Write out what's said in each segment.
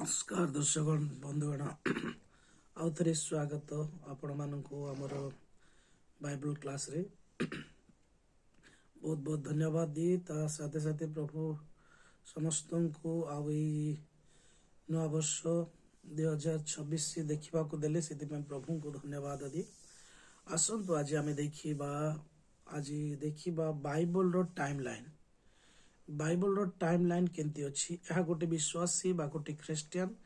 नमस्कार दर्शक बंधुगण आउ थे स्वागत आपण मानक आमर बाइबल क्लास रे बहुत बहुत धन्यवाद दिए ता साथे साथे प्रभु समस्त को नुआ वर्ष 2026 देखा देले से प्रभु को धन्यवाद दिए। आसतु आज आम देखा बाइबल रो टाइम लाइन बाइबल रो टाइम लाइन केमती अच्छी यह गोटे विश्वासी बा गोटे ख्रिस्टियन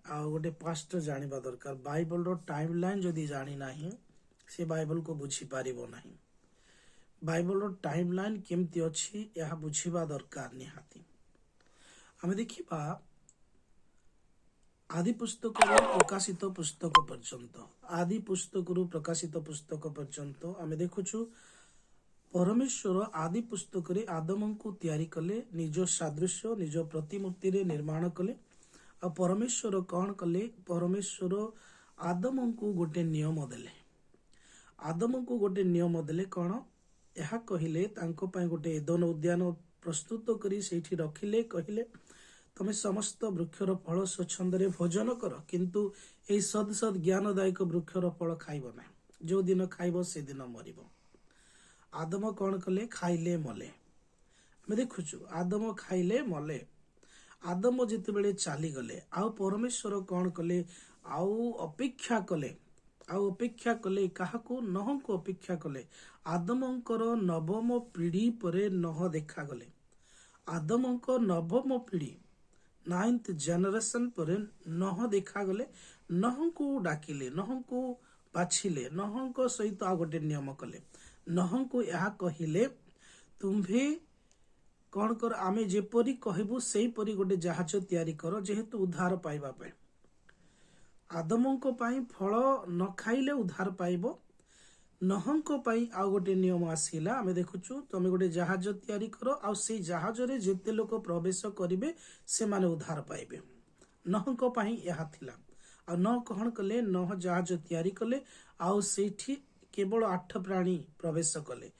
आ गोटे पास्टर जानिबा दरकार। बाइबल रो टाइम लाइन जदि जानी नाही से बाइबल को बुझी पारिबो नाही। बाइबल रो टाइम लाइन केमती अच्छी यह बुझीबा दरकार निहाती। आमे देखिबा आदि पुस्तक प्रकाशित पुस्तक पर्यंत आदि पुस्तक प्रकाशित पुस्तक पर्यंत आमे देखुछु परमेश्वर आदि पुस्तक रे आदम को तैयारी कले, निज सादृश्य निज प्रतिमूर्ति रे निर्माण कले। आ परमेश्वर कौन कले? परमेश्वर आदम को गोटे नियम देले। आदम को गोटे नियम देले कौन? यह कहले तांको पाए गोटे एदन उद्यान प्रस्तुत करी सेठी रखिले, कहले तमे समस्त वृक्षर फल स्वच्छंदरे भोजन कर, किंतु ए सद सद ज्ञानदायक वृक्षर फल खाइब ना, जो दिन खाइब से दिन मरिब। आदम कौन कले? खाइले मले। आम देखुचु आदम खाइले मले। आदम जिते बड़े चली गले आउ परमेश्वर कौन कले? आउ अपेक्षा कले। आउ अपेक्षा कले काहाकू? नह को अपेक्षा कले। आदमंकर नवम पीढ़ी परे नह देखा गले। आदमंक नवम पीढ़ी 9th जनरेशन पर नह देखा गले। नह को डाकिले, नह को बाछिले, नह को सहित आ गोटे नियम कले। नह को यह कहले तुम्भे कौन कर? आमे जेपरी कहबू सेही परी गोटे जहाज तैयारी कर, जेहेतु उद्धार पाइबा पे। आदमको पाई फल न खाइले उद्धार पाइबो। नहंको पाई आ गोटे नियम आसिला। आमे देखुछु तमे गोटे जहाज तैयारी कर, आ से जहाज रे जेते लोक प्रवेश करिवे से माने उद्धार पाइबे। नहंको पाई यह थिला। आ न कौन कले? नह जहाज तैयारी कले, आ सेठी केवल 8 प्राणी प्रवेश कले।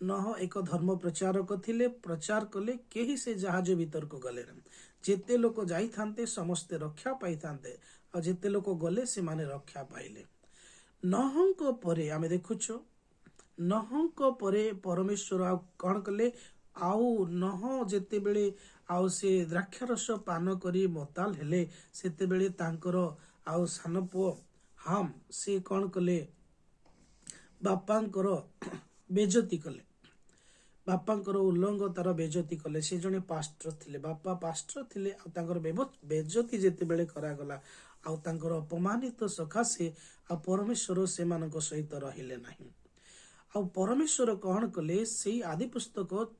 नह एक धर्म प्रचारक थिले, प्रचार कले, केही से जहाज भीतर को गले ना। जेते लोक जाई थांते समस्ते रक्षा पाई थांते, और जेते लोक गले से माने रक्षा पाइले। नहंको परे आमे देखुछु नहंको परे परमेश्वर आ कौन कले? आउ नह जेते बेले आउ से द्राक्षारस पान करी मताल हेले, सेते बेले तांकर आउ सान पुओ हाम से कौन कले? बापांकर बेजती कले। बापांकर उल्लंघ तार बेजती कले। से जने पास्टर थिले, बापा पास्टर थिले। आ तांकर बेजती जेते बेले करागला, आ तांकर अपमानित सकाशे आ परमेश्वर से मानक सहित रहिले नाही। आ परमेश्वर कौन कले? से आदि पुस्तक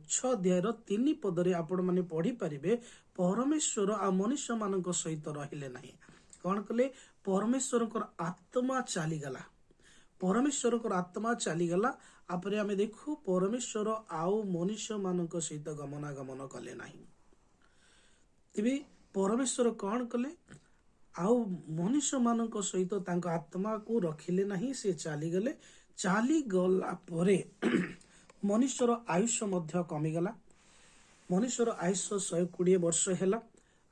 6 अध्याय 3 पदरे आपण माने पढ़ी पारिबे, परमेश्वर आ मनुष्य मानक सहित रहिले नाही। कौन कले? परमेश्वर आत्मा चली गला। परमेश्वर को आत्मा चलीगला। आपरे आमे देखू परमेश्वर आउ मनुष्य मानक सहित गमनागमन कले नाही। तेबे परमेश्वर कौन कले? आउ मनुष्य मानक सहित तांको आत्मा को रखिले नाही, से चली गले। चली गला परे मनुष्यर आयुष मध्य कमीगला। मनुष्यर आयुष 120 वर्ष हैला।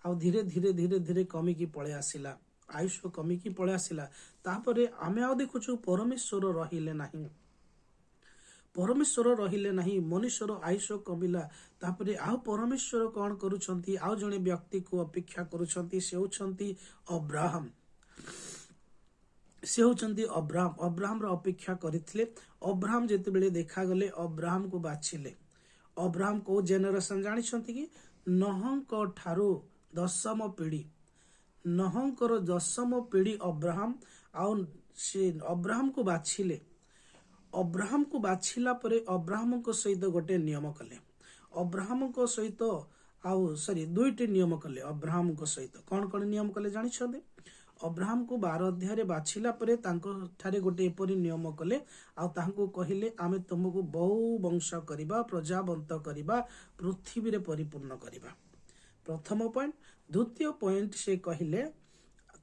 आउ धीरे धीरे धीरे धीरे कमिकी पळे आसिला। आयुष कमिकी पळे आसिला। तापरे आमे आउ देखुछु परमेश्वर रहिले नाही। परमेश्वर रहिले नाही, मनुष्यर आयुष कमिला। तापरे आउ परमेश्वर कौन करूछंती? आउ जने व्यक्ति को अपेक्षा करूछंती। से होछंती अब्राहम। से होछंती अब्राहम। अब्राहम रो अपेक्षा करिथिले। अब्राहम जेते बेले देखा गले, अब्राहम को बाछिले। अब्राहम को जेनरेशन जानि छंती कि नहंक ठारू 10म पीढ़ी। नहंकर 10म पीढ़ी अब्राहम। आउ से अब्राहम को बाछिले। अब्राहम को बाछिला परे अब्राहम को सहित गोटे नियम कले। अब्राहम को सहित आउ सॉरी 2टी नियम कले। अब्राहम को सहित कौन कौन नियम कले जानि छंदे? अब्राहम को 12 अध्याय रे बाछिला परे तांको ठारे गोटे एपरी नियम कले। आउ तांको कहिले आमे तुमको बहु वंश करिबा, प्रजावंत करिबा, पृथ्वी रे परिपूर्ण करिबा। प्रथम पॉइंट। द्वितीय पॉइंट से कहले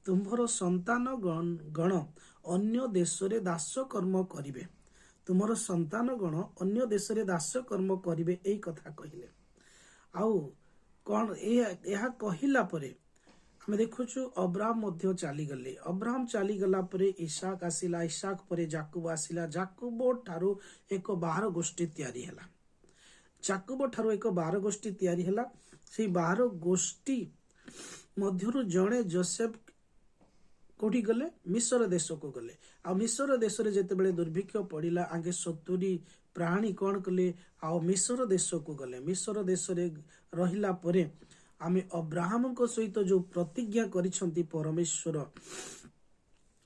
तुम्हारो संतान गण अन्य देश रे दास कर्म करिवे। तुमरो संतान गण अन्य देश रे दास कर्म करिवे, एई कथा कहले। आउ कौन यह कहिला परे ଆମେ ଦେଖୁଛୁ ଅବ୍ରାହମ ମଧ୍ୟ ଚାଲିଗଲେ। ଅବ୍ରାହମ ଚାଲିଗଲା ପରେ ଇସାକ ଆସିଲା, ଇସାକ ପରେ ଯାକୁବ ଆସିଲା। ଯାକୁବ ଠାରୁ ଏକ 12 ଗୋଷ୍ଠୀ ତିଆରି ହେଲା। ଯାକୁବ ଠାରୁ ଏକ 12 ଗୋଷ୍ଠୀ ତିଆରି ହେଲା। ସେଇ 12 ଗୋଷ୍ଠୀ ମଧ୍ୟରୁ ଜଣେ ଯୋସେଫ କୋଉଠି ଗଲେ? ମିଶର ଦେଶକୁ ଗଲେ। ଆଉ ମିଶର ଦେଶରେ ଯେତେବେଳେ ଦୁର୍ଭିକ୍ଷ ପଡ଼ିଲା, ଆଗେ 70 ପ୍ରାଣୀ କଣ କଲେ? ଆଉ ମିଶର ଦେଶକୁ ଗଲେ। ମିଶର ଦେଶରେ ରହିଲା ପରେ ଆମେ ଅବ୍ରାହମଙ୍କ ସହିତ ଯୋଉ ପ୍ରତିଜ୍ଞା କରିଛନ୍ତି ପରମେଶ୍ୱର,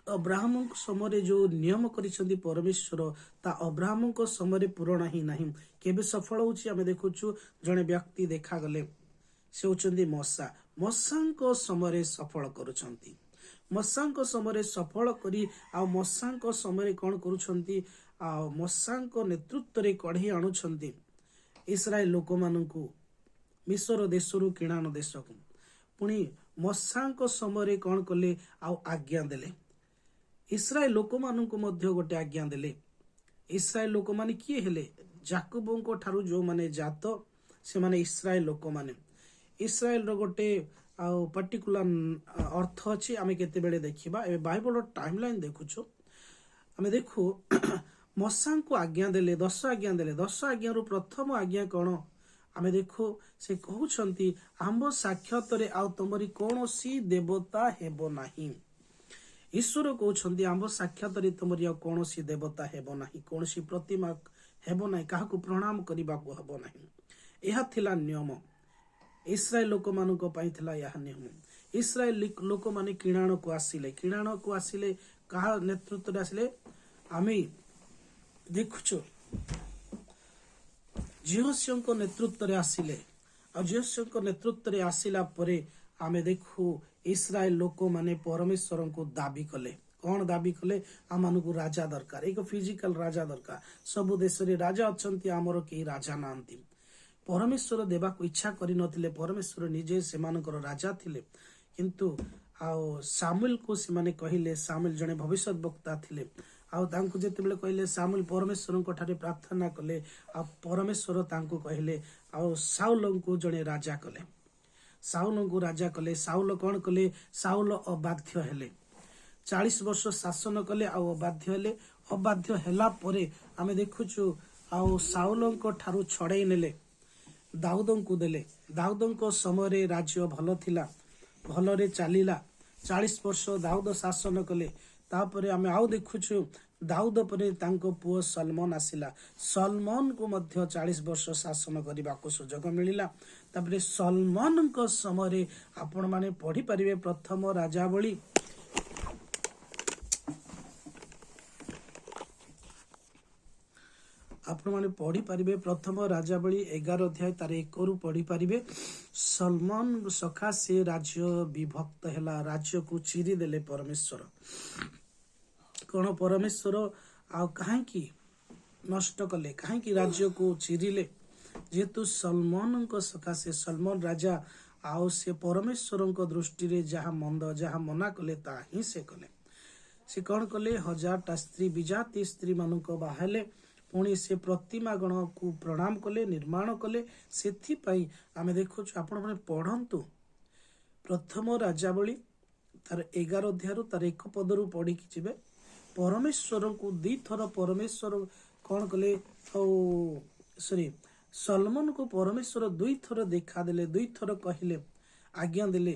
ଅବ୍ରାହମଙ୍କ ସମୟରେ ଯୋଉ ନିୟମ କରିଛନ୍ତି ପରମେଶ୍ୱର, ତା ଅବ୍ରାହମଙ୍କ ସମୟରେ ପୂରଣ ହିଁ ନାହିଁ। କେବେ ସଫଳ ହଉଛି? ଆମେ ଦେଖୁଛୁ ଜଣେ ବ୍ୟକ୍ତି ଦେଖାଗଲେ, ସେ ହଉଛନ୍ତି ମଶା। ମଶାଙ୍କ ସମୟରେ ସଫଳ କରୁଛନ୍ତି। ମଶାଙ୍କ ସମୟରେ ସଫଳ କରି ଆଉ ମଶାଙ୍କ ସମୟରେ କଣ କରୁଛନ୍ତି? ଆଉ ମଶାଙ୍କ ନେତୃତ୍ୱରେ କଢ଼େଇ ଆଣୁଛନ୍ତି ଇସ୍ରାଏଲ ଲୋକମାନଙ୍କୁ ମିଶର ଦେଶରୁ କିଣାନ ଦେଶକୁ। ପୁଣି ମଶାଙ୍କ ସମୟରେ କଣ କଲେ? ଆଉ ଆଜ୍ଞା ଦେଲେ। ଇସ୍ରାଏଲ ଲୋକମାନଙ୍କୁ ମଧ୍ୟ ଗୋଟେ ଆଜ୍ଞା ଦେଲେ। ଇସ୍ରାଏଲ ଲୋକମାନେ କିଏ ହେଲେ? ଯାକୁବଙ୍କ ଠାରୁ ଯୋଉମାନେ ଜାତ, ସେମାନେ ଇସ୍ରାଏଲ ଲୋକମାନେ। ଇସ୍ରାଏଲର ଗୋଟେ ଆଉ ପର୍ଟିକୁଲାର ଅର୍ଥ ଅଛି, ଆମେ କେତେବେଳେ ଦେଖିବା। ଏବେ ବାଇବଲର ଟାଇମ ଲାଇନ ଦେଖୁଛୁ। ଆମେ ଦେଖୁ ମଶାଙ୍କୁ ଆଜ୍ଞା ଦେଲେ, 10 ଆଜ୍ଞା ଦେଲେ। 10 ଆଜ୍ଞାରୁ ପ୍ରଥମ ଆଜ୍ଞା କଣ? ଆମେ ଦେଖୁ ସେ କହୁଛନ୍ତି ଆମ୍ଭ ସାକ୍ଷାତରେ ଆଉ ତମରି କୌଣସି ଦେବତା ହେବ ନାହିଁ। ଈଶ୍ୱର କହୁଛନ୍ତି ଆମ୍ଭ ସାକ୍ଷାତରେ ତମରି ଆଉ କୌଣସି ଦେବତା ହେବ ନାହିଁ, କୌଣସି ପ୍ରତିମା ହେବ ନାହିଁ, କାହାକୁ ପ୍ରଣାମ କରିବାକୁ ହେବ ନାହିଁ। ଏହା ଥିଲା ନିୟମ। ଇସ୍ରାଏଲ ଲୋକମାନଙ୍କ ପାଇଁ ଥିଲା ଏହା ନିୟମ। ଇସ୍ରାଏଲ ଲୋକମାନେ କିଣାଣକୁ ଆସିଲେ। କିଣାଣକୁ ଆସିଲେ କାହା ନେତୃତ୍ୱରେ ଆସିଲେ? ଆମେ ଦେଖୁଛୁ ଜିହୋଶୁଆଙ୍କ ନେତୃତ୍ୱରେ ଆସିଲେ। ଆଉ ଜିହୋଶୁଆଙ୍କ ନେତୃତ୍ୱରେ ଆସିଲା ପରେ ଆମେ ଦେଖୁ ଇସ୍ରାଏଲ ଲୋକମାନେ ପରମେଶ୍ୱରଙ୍କୁ ଦାବି କଲେ। କଣ ଦାବି କଲେ? ଆମମାନଙ୍କୁ ରାଜା ଦରକାର, ଏକ ଫିଜିକାଲ ରାଜା ଦରକାର। ସବୁ ଦେଶରେ ରାଜା ଅଛନ୍ତି, ଆମର କେହି ରାଜା ନାହାନ୍ତି। ପରମେଶ୍ୱର ଦେବାକୁ ଇଚ୍ଛା କରିନଥିଲେ। ପରମେଶ୍ୱର ନିଜେ ସେମାନଙ୍କର ରାଜା ଥିଲେ। କିନ୍ତୁ ଆଉ ସାମୁଏଲକୁ ସେମାନେ କହିଲେ, ସାମୁଏଲ ଜଣେ ଭବିଷ୍ୟତ ବକ୍ତା ଥିଲେ। ଆଉ ତାଙ୍କୁ ଯେତେବେଳେ କହିଲେ, ସାମୁଏଲ ପରମେଶ୍ୱରଙ୍କ ଠାରେ ପ୍ରାର୍ଥନା କଲେ। ଆଉ ପରମେଶ୍ୱର ତାଙ୍କୁ କହିଲେ, ଆଉ ସାଉଲଙ୍କୁ ଜଣେ ରାଜା କଲେ। ସାଉଲଙ୍କୁ ରାଜା କଲେ। ସାଉଲ କଣ କଲେ? ସାଉଲ ଅବାଧ୍ୟ ହେଲେ। 40 ବର୍ଷ ଶାସନ କଲେ ଆଉ ଅବାଧ୍ୟ ହେଲେ। ଅବାଧ୍ୟ ହେଲା ପରେ ଆମେ ଦେଖୁଛୁ ଆଉ ସାଉଲଙ୍କ ଠାରୁ ଛଡେଇ ନେଲେ, ଦାଉଦଙ୍କୁ ଦେଲେ। ଦାଉଦଙ୍କ ସମୟରେ ରାଜ୍ୟ ଭଲ ଥିଲା, ଭଲରେ ଚାଲିଲା। 40 ବର୍ଷ ଦାଉଦ ଶାସନ କଲେ। ତାପରେ ଆମେ ଆଉ ଦେଖୁଛୁ ଦାଉଦ ପରେ ତାଙ୍କ ପୁଅ ସଲମନ ଆସିଲା। ସଲମନକୁ ମଧ୍ୟ 40 ବର୍ଷ ଶାସନ କରିବାକୁ ସୁଯୋଗ ମିଳିଲା। ତାପରେ ସଲମନଙ୍କ ସମୟରେ ଆପଣମାନେ ପଢିପାରିବେ ପ୍ରଥମ ରାଜାବଳୀ, ଆପଣମାନେ ପଢିପାରିବେ ପ୍ରଥମ ରାଜାବଳୀ 11 ଅଧ୍ୟାୟ ତାର 1ରୁ ପଢିପାରିବେ। ସଲମନ ସକାଶେ ରାଜ୍ୟ ବିଭକ୍ତ ହେଲା। ରାଜ୍ୟକୁ ଚିରି ଦେଲେ ପରମେଶ୍ୱର। କଣ ପରମେଶ୍ୱର ଆଉ କାହିଁକି ନଷ୍ଟ କଲେ? କାହିଁକି ରାଜ୍ୟକୁ ଚିରିଲେ? ଯେହେତୁ ସଲମନଙ୍କ ସକାଶେ, ସଲମନ ରାଜା ଆଉ ସେ ପରମେଶ୍ୱରଙ୍କ ଦୃଷ୍ଟିରେ ଯାହା ମନ୍ଦ, ଯାହା ମନା କଲେ ତାହା ହିଁ ସେ କଲେ। ସେ କଣ କଲେ? 1000ଟା ସ୍ତ୍ରୀ, ବିଜାତି ସ୍ତ୍ରୀ ମାନଙ୍କ ବାହାହେଲେ। ପୁଣି ସେ ପ୍ରତିମା ଗଣକୁ ପ୍ରଣାମ କଲେ, ନିର୍ମାଣ କଲେ। ସେଥିପାଇଁ ଆମେ ଦେଖୁଛୁ, ଆପଣମାନେ ପଢନ୍ତୁ ପ୍ରଥମ ରାଜାବଳୀ ତାର 11 ଅଧ୍ୟାୟରୁ ତାର 1 ପଦରୁ ପଢିକି ଯିବେ। ପରମେଶ୍ୱରଙ୍କୁ 2 ଥର ପରମେଶ୍ୱର କଣ କଲେ? ଆଉ ସଲମନକୁ ପରମେଶ୍ୱର 2 ଥର ଦେଖାଦେଲେ, 2 ଥର କହିଲେ, ଆଜ୍ଞା ଦେଲେ।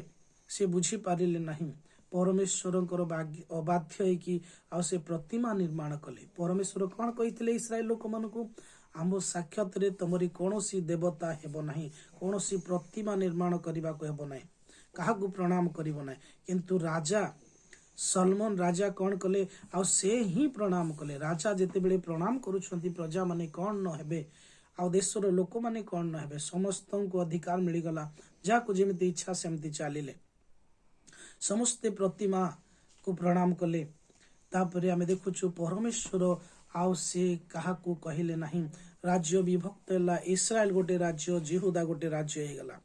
ସେ ବୁଝିପାରିଲେ ନାହିଁ। ପରମେଶ୍ୱରଙ୍କର ଅବାଧ୍ୟ ହେଇକି ଆଉ ସେ ପ୍ରତିମା ନିର୍ମାଣ କଲେ। ପରମେଶ୍ୱର କଣ କହିଥିଲେ ଇସ୍ରାଏଲ ଲୋକମାନଙ୍କୁ? ଆମ୍ଭ ସାକ୍ଷାତରେ ତମରି କୌଣସି ଦେବତା ହେବ ନାହିଁ, କୌଣସି ପ୍ରତିମା ନିର୍ମାଣ କରିବାକୁ ହେବ ନାହିଁ, କାହାକୁ ପ୍ରଣାମ କରିବ ନାହିଁ। କିନ୍ତୁ ରାଜା ସଲମନ ରାଜା କଣ କଲେ? ଆଉ ସେ ହିଁ ପ୍ରଣାମ କଲେ। ରାଜା ଯେତେବେଳେ ପ୍ରଣାମ କରୁଛନ୍ତି, ପ୍ରଜାମାନେ କଣ ନ ହେବେ, ଆଉ ଦେଶର ଲୋକମାନେ କଣ ନ ହେବେ? ସମସ୍ତଙ୍କୁ ଅଧିକାର ମିଳିଗଲା। ଯାହାକୁ ଯେମିତି ଇଚ୍ଛା ସେମିତି ଚାଲିଲେ। ସମସ୍ତେ ପ୍ରତିମାକୁ ପ୍ରଣାମ କଲେ। ତାପରେ ଆମେ ଦେଖୁଛୁ ପରମେଶ୍ୱର ଆଉ ସେ କାହାକୁ କହିଲେ ନାହିଁ। ରାଜ୍ୟ ବିଭକ୍ତ ହେଲା। ଇସ୍ରାଏଲ ଗୋଟେ ରାଜ୍ୟ, ଜିହୁଦା ଗୋଟେ ରାଜ୍ୟ ହେଇଗଲା।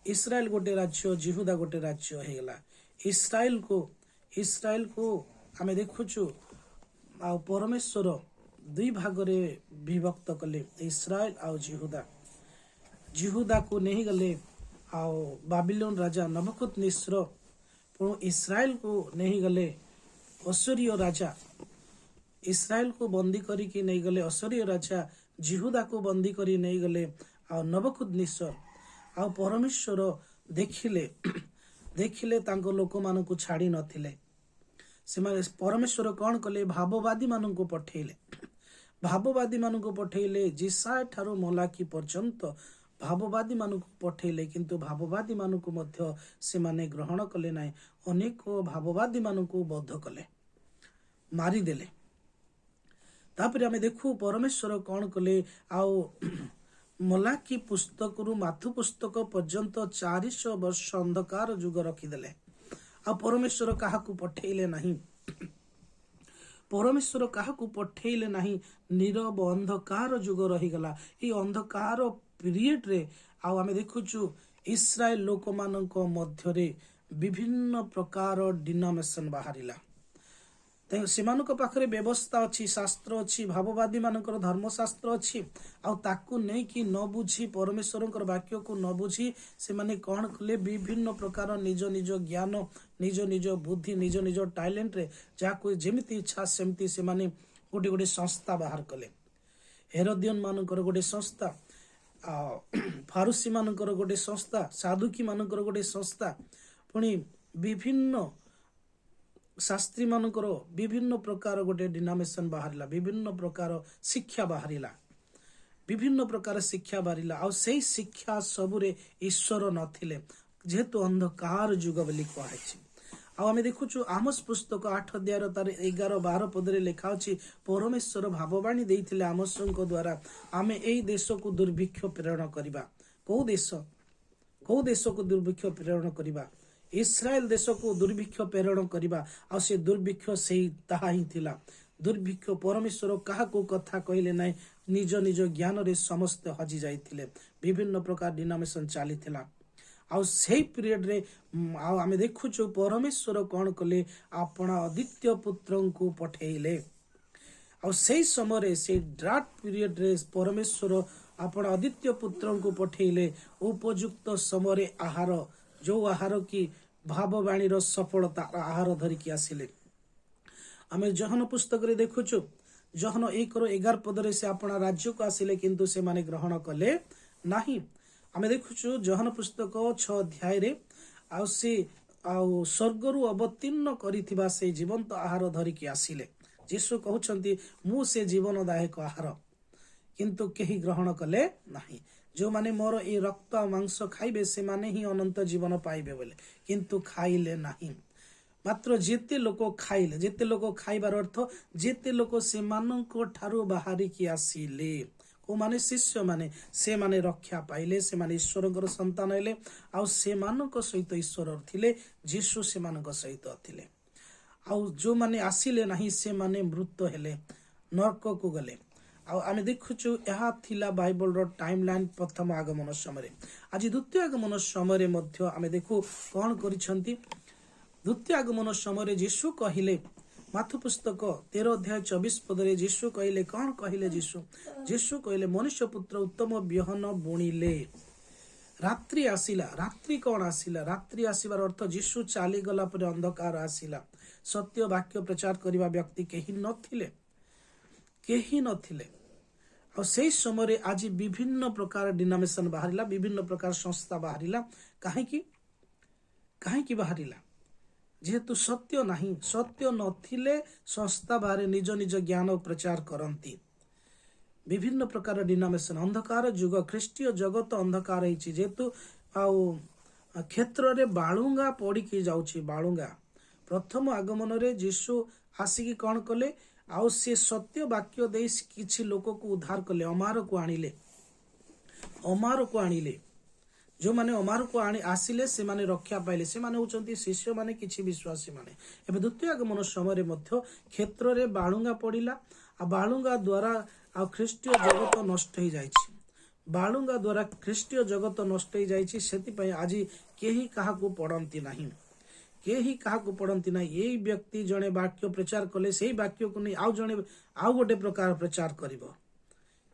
ଇସ୍ରାଏଲ ଗୋଟେ ରାଜ୍ୟ, ଜିହୁଦା ଗୋଟେ ରାଜ୍ୟ ହେଇଗଲା। ଇସ୍ରାଏଲକୁ ଆମେ ଦେଖୁଛୁ ଆଉ ପରମେଶ୍ୱର 2 ଭାଗରେ ବିଭକ୍ତ କଲେ, ଇସ୍ରାଏଲ ଆଉ ଜିହୁଦା। ଜିହୁଦାକୁ ନେଇଗଲେ ଆଉ ବାବିଲୋନ ରାଜା ନବୁକଦନେସ୍ସର ପୁଣି ଇସ୍ରାଏଲ କୁ ନେଇଗଲେ ଅଶୁରୀୟ ରାଜା, ଇସ୍ରାଏଲ କୁ ବନ୍ଦୀ କରିକି ନେଇଗଲେ ଅଶୁରୀୟ ରାଜା, ଜିହୁଦାକୁ ବନ୍ଦୀ କରି ନେଇଗଲେ। ଆଉ ନବୁକଦନେସ୍ସର ଆଉ ପରମେଶ୍ୱର ଦେଖିଲେ ତାଙ୍କ ଲୋକମାନଙ୍କୁ ଛାଡ଼ି ନଥିଲେ। ସେମାନେ ପରମେଶ୍ୱର କଣ କଲେ? ଭାବବାଦୀ ମାନଙ୍କୁ ପଠେଇଲେ ଜିସାୟ ଠାରୁ ମଲାକି ପର୍ଯ୍ୟନ୍ତ ଭାବବାଦୀ ମାନଙ୍କୁ ପଠେଇଲେ, କିନ୍ତୁ ଭାବବାଦୀ ମାନଙ୍କୁ ମଧ୍ୟ ସେମାନେ ଗ୍ରହଣ କଲେ ନାହିଁ। ଅନେକ ଭାବବାଦୀ ମାନଙ୍କୁ ବଧ କଲେ, ମାରିଦେଲେ। ତାପରେ ଆମେ ଦେଖୁ ପରମେଶ୍ୱର କଣ କଲେ? ଆଉ ମଲାକି ପୁସ୍ତକରୁ ମାଥୁ ପୁସ୍ତକ ପର୍ଯ୍ୟନ୍ତ 400 ବର୍ଷ ଅନ୍ଧକାର ଯୁଗ ରଖିଦେଲେ। ଆଉ ପରମେଶ୍ୱର କାହାକୁ ପଠେଇଲେ ନାହିଁ। ନୀରବ ଅନ୍ଧକାର ଯୁଗ ରହିଗଲା। ଏଇ ଅନ୍ଧକାର ପିରିୟଡରେ ଆଉ ଆମେ ଦେଖୁଛୁ ଇସ୍ରାଏଲ ଲୋକମାନଙ୍କ ମଧ୍ୟରେ ବିଭିନ୍ନ ପ୍ରକାର ଡିନୋମିନେସନ ବାହାରିଲା। ସେମାନଙ୍କ ପାଖରେ ବ୍ୟବସ୍ଥା ଅଛି, ଶାସ୍ତ୍ର ଅଛି, ଭାବବାଦୀ ମାନଙ୍କର ଧର୍ମଶାସ୍ତ୍ର ଅଛି। ଆଉ ତାକୁ ନେଇକି ନ ବୁଝି, ପରମେଶ୍ୱରଙ୍କର ବାକ୍ୟକୁ ନ ବୁଝି ସେମାନେ କଣ କଲେ? ବିଭିନ୍ନ ପ୍ରକାର ନିଜ ଜ୍ଞାନ, ନିଜ ବୁଦ୍ଧି, ନିଜ ଟ୍ୟାଲେଣ୍ଟରେ ଯାହାକୁ ଯେମିତି ଇଚ୍ଛା ସେମିତି ସେମାନେ ଗୋଟେ ସଂସ୍ଥା ବାହାର କଲେ। ହେରୋଦିୟନ ମାନଙ୍କର ଗୋଟେ ସଂସ୍ଥା, ଫାରୁସୀ ମାନଙ୍କର ଗୋଟେ ସଂସ୍ଥା, ସାଧୁକୀ ମାନଙ୍କର ଗୋଟେ ସଂସ୍ଥା, ପୁଣି ବିଭିନ୍ନ ଶାସ୍ତ୍ରୀ ମାନଙ୍କର ବିଭିନ୍ନ ପ୍ରକାର ଗୋଟେ ଡିନୋମିନେସନ ବାହାରିଲା, ବିଭିନ୍ନ ପ୍ରକାର ଶିକ୍ଷା ବାହାରିଲା। ଆଉ ସେଇ ଶିକ୍ଷା ସବୁରେ ଈଶ୍ୱର ନଥିଲେ, ଯେହେତୁ ଅନ୍ଧକାର ଯୁଗ ବୋଲି କୁହାଯାଇଛି। ଆଉ ଆମେ ଦେଖୁଛୁ ଆମୋସ ପୁସ୍ତକ 8 ଅଧ୍ୟାୟର ତାର 11-12 ପଦରେ ଲେଖା ଅଛି, ପରମେଶ୍ୱର ଭାବବାଣୀ ଦେଇଥିଲେ ଆମୋସଙ୍କ ଦ୍ୱାରା, ଆମେ ଏଇ ଦେଶକୁ ଦୁର୍ଭିକ୍ଷ ପ୍ରେରଣ କରିବା। କୋଉ ଦେଶକୁ ଦୁର୍ଭିକ୍ଷ ପ୍ରେରଣ କରିବା? ଇସ୍ରାଏଲ ଦେଶକୁ ଦୁର୍ଭିକ୍ଷ ପ୍ରେରଣ କରିବା। ଆଉ ସେ ଦୁର୍ଭିକ୍ଷ ତାହା ହିଁ ଥିଲା। ଦୁର୍ଭିକ୍ଷ, ପରମେଶ୍ୱର କାହାକୁ କଥା କହିଲେ ନାହିଁ। ନିଜ ଜ୍ଞାନରେ ସମସ୍ତେ ହଜି ଯାଇଥିଲେ। ବିଭିନ୍ନ ପ୍ରକାର ଡିନୋମିନେସନ ଚାଲିଥିଲା। ଆଉ ସେଇ ପିରିୟଡରେ ଆଉ ଆମେ ଦେଖୁଛୁ ପରମେଶ୍ୱର କଣ କଲେ? ଆପଣ ଅଦିତ୍ୟ ପୁତ୍ରଙ୍କୁ ପଠେଇଲେ। ଆଉ ସେଇ ସମୟରେ, ସେଇ ଡ୍ରାଟ୍ ପିରିୟଡରେ ପରମେଶ୍ୱର ଆପଣ ଅଦିତ୍ୟ ପୁତ୍ରଙ୍କୁ ପଠେଇଲେ। ଉପଯୁକ୍ତ ସମୟରେ ଯୋଉ ଆହାର କି ଭାବବାଣୀର ସଫଳତା ଆହାର ଧରିକି ଆସିଲେ। ଆମେ ଯୋହନ ପୁସ୍ତକରେ ଦେଖୁଛୁ, ଯୋହନ 1:11 ପଦରେ ସେ ଆପଣ ରାଜ୍ୟକୁ ଆସିଲେ, କିନ୍ତୁ ସେମାନେ ଗ୍ରହଣ କଲେ ନାହିଁ। ଆମେ ଦେଖୁଛୁ ଯୋହନ ପୁସ୍ତକ 6 ଅଧ୍ୟାୟରେ ଆଉ ସେ ସ୍ୱର୍ଗରୁ ଅବତୀର୍ଣ୍ଣ କରିଥିବା ସେଇ ଜୀବନ୍ତ ଆହାର ଧରିକି ଆସିଲେ। ଯୀଶୁ କହୁଛନ୍ତି, ମୁଁ ସେ ଜୀବନଦାୟକ ଆହାର, କିନ୍ତୁ କେହି ଗ୍ରହଣ କଲେ ନାହିଁ। ଯେଉଁମାନେ ମୋର ଏଇ ରକ୍ତ ଆଉ ମାଂସ ଖାଇବେ ସେମାନେ ହିଁ ଅନନ୍ତ ଜୀବନ ପାଇବେ ବୋଲି, କିନ୍ତୁ ଖାଇଲେ ନାହିଁ। ମାତ୍ର ଯେତେ ଲୋକ ଖାଇବାର ଅର୍ଥ ଯେତେ ଲୋକ ସେମାନଙ୍କ ଠାରୁ ବାହାରିକି ଆସିଲେ, କୋଉମାନେ? ଶିଷ୍ୟମାନେ। ସେମାନେ ରକ୍ଷା ପାଇଲେ, ସେମାନେ ଈଶ୍ୱରଙ୍କର ସନ୍ତାନ ହେଲେ। ଆଉ ସେମାନଙ୍କ ସହିତ ଈଶ୍ୱର ଥିଲେ, ଯୀଶୁ ସେମାନଙ୍କ ସହିତ ଥିଲେ। ଆଉ ଯୋଉମାନେ ଆସିଲେ ନାହିଁ ସେମାନେ ମୃତ ହେଲେ, ନରକକୁ ଗଲେ। ଆଉ ଆମେ ଦେଖୁଛୁ ଏହା ଥିଲା ବାଇବଲର ଟାଇମ ଲାଇନ ପ୍ରଥମ ଆଗମନ ସମୟରେ। ଆଜି ଦ୍ୱିତୀୟ ଆଗମନ ସମୟରେ ମଧ୍ୟ ଆମେ ଦେଖୁ କଣ କରିଛନ୍ତି। ଦ୍ୱିତୀୟ ଆଗମନ ସମୟରେ ଯୀଶୁ କହିଲେ, ମାଥୁ ପୁସ୍ତକ 13 ଅଧ୍ୟାୟ 24 ପଦରେ ଯୀଶୁ କହିଲେ, କଣ କହିଲେ? ଯୀଶୁ କହିଲେ, ମନୁଷ୍ୟ ପୁତ୍ର ଉତ୍ତମ ବିହନ ବୁଣିଲେ, ରାତ୍ରି ଆସିଲା। ରାତ୍ରି କଣ ଆସିଲା? ରାତ୍ରି ଆସିବାର ଅର୍ଥ ଯୀଶୁ ଚାଲିଗଲା ପରେ ଅନ୍ଧକାର ଆସିଲା। ସତ୍ୟ ବାକ୍ୟ ପ୍ରଚାର କରିବା ବ୍ୟକ୍ତି କେହି ନଥିଲେ। ଆଉ ସେଇ ସମୟରେ ଆଜି ବିଭିନ୍ନ ପ୍ରକାର ଡିନୋମିନେସନ ବାହାରିଲା, ବିଭିନ୍ନ ପ୍ରକାର ସଂସ୍ଥା ବାହାରିଲା। କାହିଁକି ବାହାରିଲା? ଯେହେତୁ ସତ୍ୟ ନାହିଁ। ସତ୍ୟ ନଥିଲେ ସଂସ୍ଥା ବାହାରେ, ନିଜ ଜ୍ଞାନ ପ୍ରଚାର କରନ୍ତି। ବିଭିନ୍ନ ପ୍ରକାର ଡିନୋମିନେସନ, ଅନ୍ଧକାର ଯୁଗ, ଖ୍ରୀଷ୍ଟୀୟ ଜଗତ ଅନ୍ଧକାର ହେଇଛି। ଯେହେତୁ ଆଉ କ୍ଷେତ୍ରରେ ବାଳୁଙ୍ଗା ପଡିକି ଯାଉଛି। ବାଳୁଙ୍ଗା ପ୍ରଥମ ଆଗମନରେ ଯୀଶୁ ଆସିକି କଣ କଲେ? ଆଉ ସେ ସତ୍ୟ ବାକ୍ୟ ଦେଇ କିଛି ଲୋକକୁ ଉଦ୍ଧାର କଲେ, ଅମାରକୁ ଆଣିଲେ। ଯୋଉମାନେ ଅମାରକୁ ଆସିଲେ ସେମାନେ ରକ୍ଷା ପାଇଲେ। ସେମାନେ ହଉଛନ୍ତି ଶିଷ୍ୟମାନେ, କିଛି ବିଶ୍ୱାସୀ ମାନେ। ଏବେ ଦ୍ୱିତୀୟ ଆଗମନ ସମୟରେ ମଧ୍ୟ କ୍ଷେତ୍ରରେ ବାଳୁଙ୍ଗା ପଡିଲା। ଆଉ ବାଳୁଙ୍ଗା ଦ୍ୱାରା ଆଉ ଖ୍ରୀଷ୍ଟୀୟ ଜଗତ ନଷ୍ଟ ହେଇଯାଇଛି। ସେଥିପାଇଁ ଆଜି କେହି କାହାକୁ ପଢନ୍ତି ନାହିଁ। ଏଇ ବ୍ୟକ୍ତି ଜଣେ ବାକ୍ୟ ପ୍ରଚାର କଲେ, ସେଇ ବାକ୍ୟକୁ ନେଇ ଆଉ ଜଣେ ଆଉ ଗୋଟେ ପ୍ରକାର ପ୍ରଚାର କରିବ।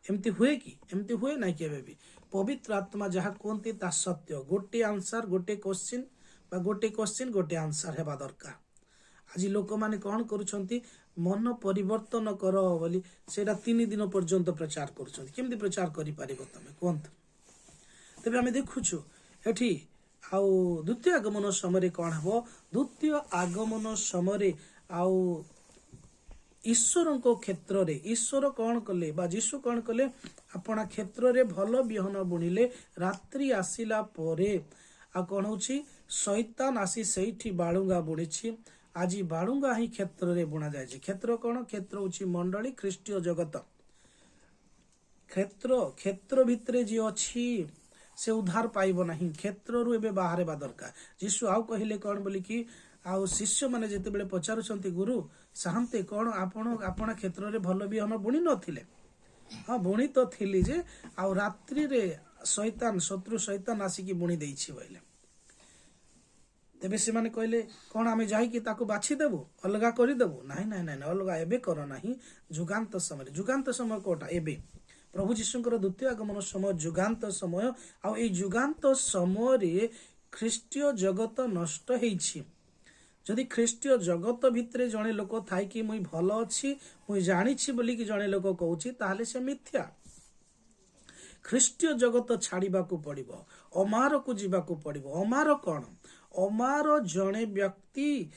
ଏମିତି ହୁଏ କି? ଏମିତି ହୁଏ ନାହିଁ କେବେ ବି। पवित्र आत्मा जहाँ कहते ता सत्य गोटे आंसर गोटे क्वेश्चन बा गोटे क्वेश्चन गोटे आंसर हेबा दरकार। आज लोक माने कौन करुछंती मन परिवर्तन कर बोली सेटा 3 दिन पर्यंत प्रचार करुछंती। केमती प्रचार करि पारिबो तमे कोंत। तबे आमे देखुछु एठी आउ द्वितीय आगमन समय कौन हबो। द्वितीय आगमन समय आउ ईश्वर को क्षेत्र रे ईश्वर कौन कले बा जीशु कौन कले अपना क्षेत्र रे भल बिहन बुणिले रात्रि आसिला परे आ कौन होची शैतान आसी सेठी बाळुंगा बुणिछि। आज बाळुंगा ही क्षेत्र रे बुणा जाय। क्षेत्र कौन क्षेत्र होची मंडली ख्रीष्टीय जगत। क्षेत्र भितरे जी अछि से उद्धार पाइब नहीं। क्षेत्र रु एबे बाहर बा दरकार। जीशु आउ कहिले कौन बोली कि आउ शिष्य माने जेते बेले पचारुछंती गुरु साहंते कौन आपण आपना क्षेत्र रे भल बिहन बुणी नथिले। हाँ बुणी तो थिली जे आउ रात्रि रे शैतान शत्रु शैतान आसिकी बुणी देइछि बोले। तेबे से माने कहले कौन आमे जाई कि ताको बाछि देबो अलगा करि देबो नाही नाही नाही अलगा एबे कर नाही। जुगांत समय कोटा एबे प्रभु जीशुंकर द्वितीय आगमन समय जुगांत समय आ ए जुगांत समय रे ख्रीष्टीय जगत नष्ट हेछि। जदि ख्रीष्टीय जगत भितरे जणे लोक थाई कि मुई भल अछि मुई जानिछि बोली कि जणे लोक कहउछि ताहाले से मिथ्या। ख्रीष्टीय जगत छाड़िबाकू पड़िबो अमार को जीवाकू पड़िबो। अमार कौन अमार जणे व्यक्ति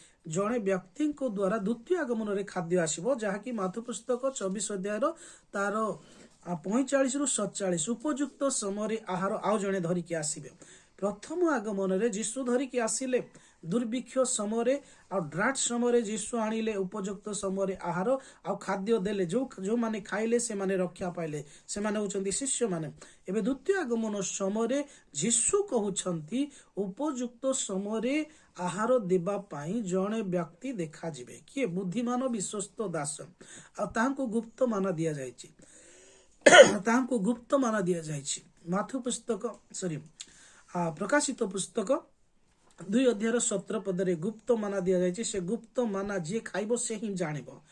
को द्वारा द्वितीय आगमन रे खाद्य आसीबो जहाँकि माथु पुस्तक 24 अध्याय तार 45 रु 47 उपयुक्त समय आहार आउ जणे धरिकी आसीबे। प्रथम आगमन रे जीशु धरिकी आसिले दुर्भिक्ष समय आ ड्राट समय जीशु आनिले उपयुक्त समय आहार आ खाद्य देले जो माने खाइले से माने रक्षा पाइले से माने होचंती शिष्य माने। एबे द्वितीय आगमन समय जीशु कहउछंती उपयुक्त समय आहार देबा पाई जणे व्यक्ति देखा जिवे किए बुद्धिमान विश्वस्त दास आ तांको गुप्त माना दिया जायछि। तांको गुप्त माना दिया जायछि। माथु पुस्तक प्रकाशित पुस्तक 2 अध्याय 17 पदरे गुप्त माना दिया जायछि। से गुप्त माना जे खाइबो से ही जानिबो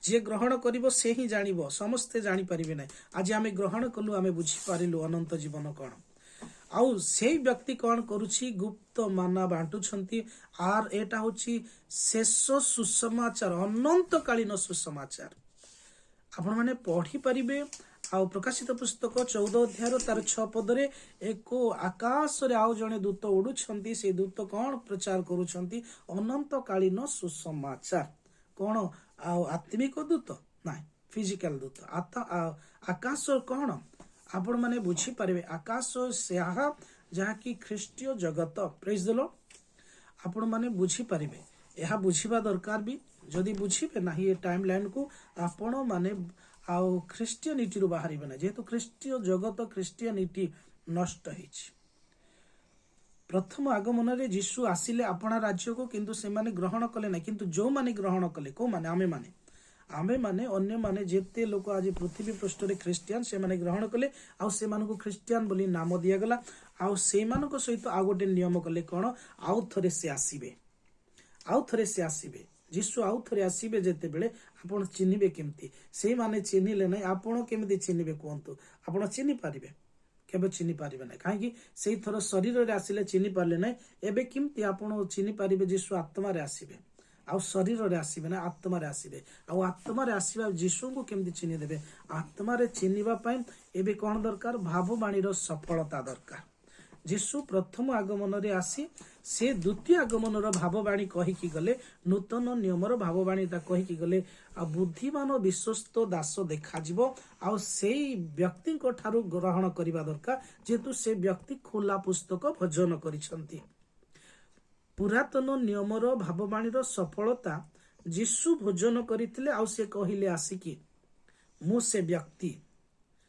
जे ग्रहण करिबो से ही जानिबो समस्ते जानि परिबे नै। आज आमे ग्रहण कलु आमे बुझी पारिलु अनंत जीवन कोन आउ सेई व्यक्ति कोन करूछि गुप्त माना बांटुछंती। आर एटा होछि शेष सुसमाचार अनंत कालीन सुसमाचार आपण माने पढ़ी पारिबे। आउ प्रकाशित पुस्तक 14 अध्याय तार 6 पदरे एक आकाश रे आउ जणे दूत उडुछंती। से दूत कौन प्रचार करूछंती अनंत कालीन सुसमाचार कौन आउ आत्मिक दूत नाही फिजिकल दूत आकाश कौन आपण माने बुझी पारिबे। आकाश सेहा जहाँ की ख्रीष्टीय जगत प्रेज द लॉर्ड आपण माने बुझी पारिबे। यह बुझीबा दरकार भी जदि बुझीबे नाही ए टाइम लाइन को आपण माने आउ ख्रीष्टियनिटी रु बाहरिबे ना। जेहेतु ख्रीष्टीय जगत ख्रीष्टियनिटी नष्ट हेछि। प्रथम आगमन रे जीशु आसिले अपना राज्य को किंतु से माने ग्रहण कले ना। किंतु जो माने ग्रहण कले को माने आमे माने अन्य माने जेते लोक आज पृथ्वी पृष्ठ रे ख्रीस्टियन से माने ग्रहण कले आउ से मानको ख्रीस्टियन बोली नाम दिया गला। आउ से मानको सहित आ गोटे नियम कले कोन आउ थरे से आसीबे जीशु आउ थरे आसीबे जेते बेले आपण चिन्हिबे केमती से माने चिन्हिले नै आपण केमती चिन्हिबे कोंतु आपण चिन्हि पारिबे केबे चिन्हि पारिबे नै काहे से थर शरीर रे आसिले चिन्हि पारले नै। एबे केमती आपण चिन्हि पारिबे जीशु आत्मा रे आसीबे आउ शरीर रे आसीबे ना आत्मा रे आसीबे। आउ आत्मा रे आसीबा जीशु को केमती चिन्हि देबे आत्मा रे चिन्हिबा पई एबे कोन दरकार भाववाणी रो सफलता दरकार। जीशु प्रथम आगमन रे आसी से द्वितीय आगमन रो भाववाणी कहिकी गले नूतन नियम रो भाववाणी ता कहिकी गले आ बुद्धिमान विश्वस्त दास देखा जिवो आ सेई व्यक्ति को ठारू ग्रहण करिबा दरकार जेतु से व्यक्ति खोला पुस्तक भजन करिसंती। पुरातन नियम रो भाववाणी रो सफलता जीशु भोजन करिथिले आ से कहिले आसिकी मु से व्यक्ति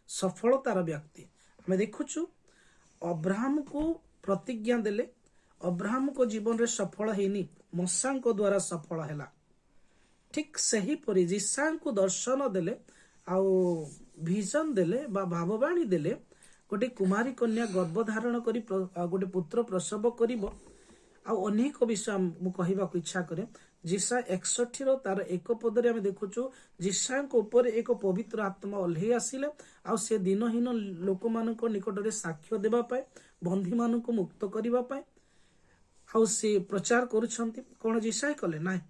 सफलतार व्यक्ति। हमें देखुछु अब्राहम को प्रतिज्ञा देले अब्राहम को जीवन रे सफल हेनी मूसा को द्वारा सफल हैला। ठीक सही परि जीसा को दर्शन देले आउ विजन देले बा भाववाणी देले गोटे कुमारी कन्या गर्भधारण करी गोटे पुत्र प्रसव करिवो ଆଉ ଅନେକ ବିଷୟ ମୁଁ କହିବାକୁ ଇଚ୍ଛା କରେ। ଯିଶା 61 ତାର 1 ପଦରେ ଆମେ ଦେଖୁଛୁ ଯିଶାଙ୍କ ଉପରେ ଏକ ପବିତ୍ର ଆତ୍ମା ଓହ୍ଲେଇ ଆସିଲେ ଆଉ ସେ ଦିନହୀନ ଲୋକମାନଙ୍କ ନିକଟରେ ସାକ୍ଷ୍ୟ ଦେବା ପାଇଁ, ବନ୍ଦୀମାନଙ୍କୁ ମୁକ୍ତ କରିବା ପାଇଁ ଆଉ ସେ ପ୍ରଚାର କରୁଛନ୍ତି। କଣ ଯିଶାଏ କଲେ? ନାହିଁ।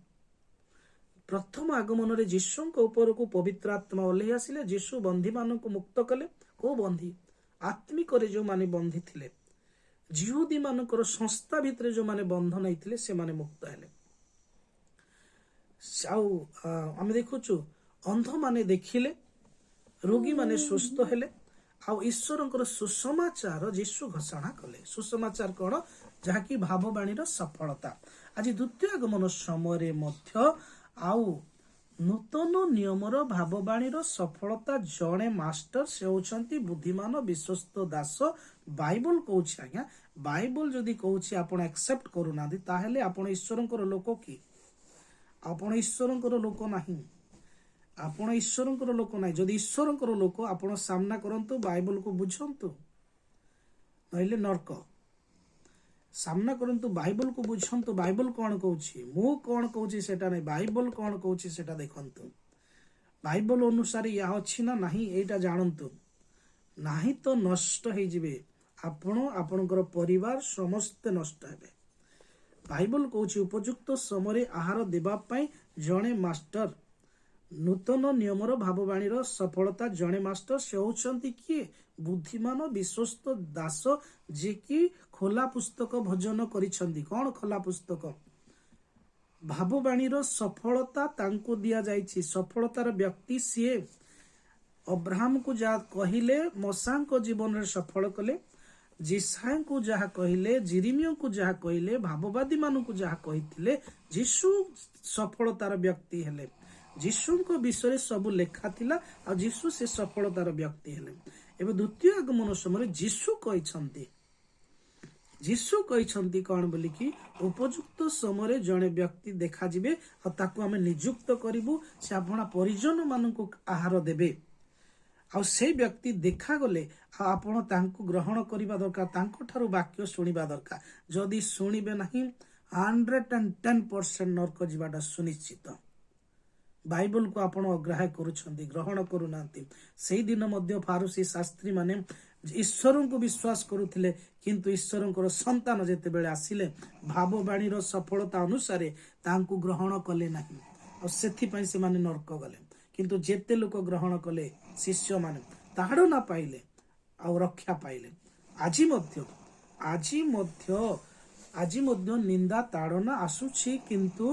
ପ୍ରଥମ ଆଗମନରେ ଯୀଶୁଙ୍କ ଉପରକୁ ପବିତ୍ର ଆତ୍ମା ଓହ୍ଲେଇ ଆସିଲେ। ଯୀଶୁ ବନ୍ଦୀମାନଙ୍କୁ ମୁକ୍ତ କଲେ। କୋଉ ବନ୍ଦୀ? ଆତ୍ମିକରେ ଯୋଉମାନେ ବନ୍ଦୀ ଥିଲେ, ଜିହୁଦୀ ମାନଙ୍କର ସଂସ୍ଥା ଭିତରେ ଯୋଉମାନେ ବନ୍ଧ ନେଇଥିଲେ ସେମାନେ ମୁକ୍ତ ହେଲେ। ଆଉ ଆମେ ଦେଖୁଛୁ ଅନ୍ଧମାନେ ଦେଖିଲେ, ରୋଗୀମାନେ ସୁସ୍ଥ ହେଲେ ଆଉ ଈଶ୍ୱରଙ୍କର ସୁସମାଚାର ଯୀଶୁ ଘୋଷଣା କଲେ। ସୁସମାଚାର କଣ? ଯାହାକି ଭାବବାଣୀର ସଫଳତା। ଆଜି ଦ୍ୱିତୀୟ ଆଗମନ ସମୟରେ ମଧ୍ୟ ଆଉ ନୂତନ ନିୟମର ଭାବବାଣୀର ସଫଳତା ଜଣେ ମାଷ୍ଟର, ସେ ହେଉଛନ୍ତି ବୁଦ୍ଧିମାନ ବିଶ୍ୱସ୍ତ ଦାସ। ବାଇବଲ କହୁଛି, ଆଜ୍ଞା ବାଇବଲ ଯଦି କହୁଛି ଆପଣ ଆକ୍ସେପ୍ଟ କରୁନାହାନ୍ତି, ତାହେଲେ ଆପଣ ଈଶ୍ୱରଙ୍କର ଲୋକ କି? ଆପଣ ଈଶ୍ୱରଙ୍କର ଲୋକ ନାହିଁ। ଆପଣ ଈଶ୍ୱରଙ୍କର ଲୋକ ନାହିଁ। ଯଦି ଈଶ୍ୱରଙ୍କର ଲୋକ, ଆପଣ ସାମ୍ନା କରନ୍ତୁ, ବାଇବଲକୁ ବୁଝନ୍ତୁ, ନହେଲେ ନର୍କ। ସାମ୍ନା କରନ୍ତୁ, ବାଇବଲକୁ ବୁଝନ୍ତୁ। ବାଇବଲ କଣ କହୁଛି? ମୁଁ କଣ କହୁଛି ସେଟା ନାହିଁ, ବାଇବଲ କଣ କହୁଛି ସେଟା ଦେଖନ୍ତୁ। ବାଇବଲ ଅନୁସାରେ ଏହା ଅଛି ନା ନାହିଁ ଏଇଟା ଜାଣନ୍ତୁ, ନାହିଁ ତ ନଷ୍ଟ ହେଇଯିବେ। ଆପଣ, ଆପଣଙ୍କର ପରିବାର ସମସ୍ତେ ନଷ୍ଟ ହେବେ। ବାଇବଲ କହୁଛି ଉପଯୁକ୍ତ ସମୟରେ ଆହାର ଦେବା ପାଇଁ ଜଣେ ମାଷ୍ଟର। ନୂତନ ନିୟମର ଭାବବାଣୀର ସଫଳତା ଜଣେ ମାଷ୍ଟର, ସେ ହେଉଛନ୍ତି କିଏ? ବୁଦ୍ଧିମାନ ବିଶ୍ୱସ୍ତ ଦାସ, ଯିଏକି ଖୋଲା ପୁସ୍ତକ ଭୋଜନ କରିଛନ୍ତି। କଣ ଖୋଲା ପୁସ୍ତକ? ଭାବବାଣୀର ସଫଳତା ତାଙ୍କୁ ଦିଆଯାଇଛି। ସଫଳତାର ବ୍ୟକ୍ତି ସିଏ। ଅବ୍ରାହମକୁ ଯାହା କହିଲେ ମୋଶାଙ୍କ ଜୀବନରେ ସଫଳ କଲେ, ଯିଶାଙ୍କୁ ଯାହା କହିଲେ, ଜିରିମିୟଙ୍କୁ ଯାହା କହିଲେ, ଭାବବାଦୀ ମାନଙ୍କୁ ଯାହା କହିଥିଲେ, ଯୀଶୁ ସଫଳତାର ବ୍ୟକ୍ତି ହେଲେ। ଯୀଶୁଙ୍କ ବିଷୟରେ ସବୁ ଲେଖା ଥିଲା ଆଉ ଯୀଶୁ ସେ ସଫଳତାର ବ୍ୟକ୍ତି ହେଲେ। ଏବେ ଦ୍ୱିତୀୟ ଆଗମନ ସମୟରେ ଯୀଶୁ କହିଛନ୍ତି କଣ ବୋଲିକି? ଉପଯୁକ୍ତ ସମୟରେ ଜଣେ ବ୍ୟକ୍ତି ଦେଖାଯିବେ ଆଉ ତାକୁ ଆମେ ନିଯୁକ୍ତ କରିବୁ। ସେ ଆପଣା ପରିଜନ ମାନଙ୍କୁ ଆହାର ଦେବେ। ଆଉ ସେଇ ବ୍ୟକ୍ତି ଦେଖାଗଲେ ଆଉ ଆପଣ ତାଙ୍କୁ ଗ୍ରହଣ କରିବା ଦରକାର, ତାଙ୍କ ଠାରୁ ବାକ୍ୟ ଶୁଣିବା ଦରକାର। ଯଦି ଶୁଣିବେ ନାହିଁ, 110% ନର୍କ ଯିବାଟା ସୁନିଶ୍ଚିତ। ବାଇବଲକୁ ଆପଣ ଅଗ୍ରାହ୍ୟ କରୁଛନ୍ତି, ଗ୍ରହଣ କରୁନାହାନ୍ତି। ସେଇଦିନ ମଧ୍ୟ ଫାରୁସୀ ଶାସ୍ତ୍ରୀ ମାନେ ଈଶ୍ୱରଙ୍କୁ ବିଶ୍ୱାସ କରୁଥିଲେ, କିନ୍ତୁ ଈଶ୍ୱରଙ୍କର ସନ୍ତାନ ଯେତେବେଳେ ଆସିଲେ ଭାବବାଣୀର ସଫଳତା ଅନୁସାରେ ତାଙ୍କୁ ଗ୍ରହଣ କଲେ ନାହିଁ ଆଉ ସେଥିପାଇଁ ସେମାନେ ନର୍କ ଗଲେ। କିନ୍ତୁ ଯେତେ ଲୋକ ଗ୍ରହଣ କଲେ ଶିଷ୍ୟମାନେ, ତାଡ଼ନା ପାଇଲେ ଆଉ ରକ୍ଷା ପାଇଲେ। ଆଜି ମଧ୍ୟ ନିନ୍ଦା ତାଡ଼ନା ଆସୁଛି, କିନ୍ତୁ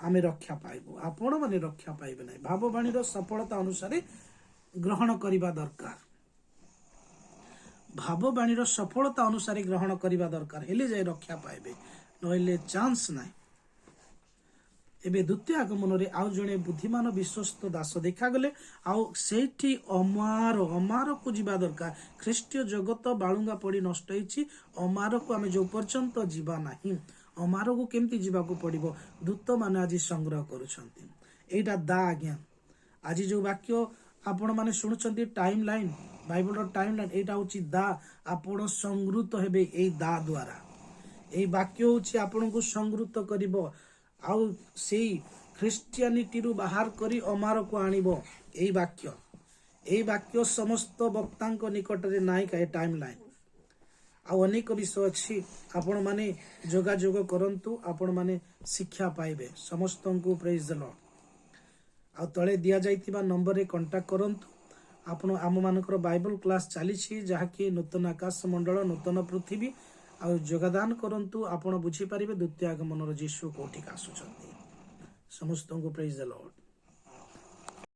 ଆମେ ରକ୍ଷା ପାଇବୁ। ଆପଣ ମାନେ ରକ୍ଷା ପାଇବେ ନାହିଁ। ଭାବବାଣୀର ସଫଳତା ଅନୁସାରେ ଗ୍ରହଣ କରିବା ଦରକାର। ଭାବବାଣୀର ସଫଳତା ଅନୁସାରେ ଗ୍ରହଣ କରିବା ଦରକାର, ହେଲେ ଯାଇ ରକ୍ଷା ପାଇବେ, ନହେଲେ ଚାନ୍ସ ନାହିଁ। ଏବେ ଦ୍ୱିତୀୟ ଆଗମନରେ ଆଉ ଜଣେ ବୁଦ୍ଧିମାନ ବିଶ୍ୱସ୍ତ ଦାସ ଦେଖାଗଲେ ଆଉ ସେଇଠି ଅମାରକୁ ଯିବା ଦରକାର। ଖ୍ରୀଷ୍ଟୀୟ ଜଗତ ବାଳୁଙ୍ଗା ପଡ଼ି ନଷ୍ଟ ହେଇଛି। ଅମାରକୁ ଆମେ ଯୋଉ ପର୍ଯ୍ୟନ୍ତ ଯିବା ନାହିଁ। ଅମାରକୁ କେମିତି ଯିବାକୁ ପଡିବ? ଦୂତମାନେ ଆଜି ସଂଗ୍ରହ କରୁଛନ୍ତି। ଏଇଟା ଦା, ଆଜ୍ଞା। ଆଜି ଯୋଉ ବାକ୍ୟ ଆପଣ ମାନେ ଶୁଣୁଛନ୍ତି, ଟାଇମ ଲାଇନ, ବାଇବଲର ଟାଇମ ଲାଇନ, ଏଇଟା ହଉଛି ଦା। ଆପଣ ସଂଗୃତ ହେବେ ଏଇ ଦା ଦ୍ୱାରା। ଏଇ ବାକ୍ୟ ହଉଛି ଆପଣଙ୍କୁ ସଂଗୃତ କରିବ ଆଉ ସେଇ ଖ୍ରୀଷ୍ଟିଆନିଟିରୁ ବାହାର କରି ଅମାରକୁ ଆଣିବ। ଏଇ ବାକ୍ୟ ସମସ୍ତ ବକ୍ତାଙ୍କ ନିକଟରେ ନାୟିକା। ଏ ଟାଇମ ଲାଇନ ଆଉ ଅନେକ ବିଷୟ ଅଛି। ଆପଣ ମାନେ ଯୋଗାଯୋଗ କରନ୍ତୁ, ଆପଣ ମାନେ ଶିକ୍ଷା ପାଇବେ। ସମସ୍ତଙ୍କୁ ପ୍ରେଜ ଦ ଲର୍ଡ। ଆଉ ତଳେ ଦିଆଯାଇଥିବା ନମ୍ବରରେ କଣ୍ଟାକ୍ଟ କରନ୍ତୁ। ଆପଣ ଆମମାନଙ୍କର ବାଇବଲ କ୍ଲାସ ଚାଲିଛି, ଯାହାକି ନୂତନ ଆକାଶ ମଣ୍ଡଳ, ନୂତନ ପୃଥିବୀ। ଆଉ ଯୋଗଦାନ କରନ୍ତୁ, ଆପଣ ବୁଝିପାରିବେ ଦ୍ୱିତୀୟ ଆଗମନର ଯୀଶୁ କୋଉଠିକି ଆସୁଛନ୍ତି। ସମସ୍ତଙ୍କୁ ପ୍ରେଜ ଦ ଲର୍ଡ।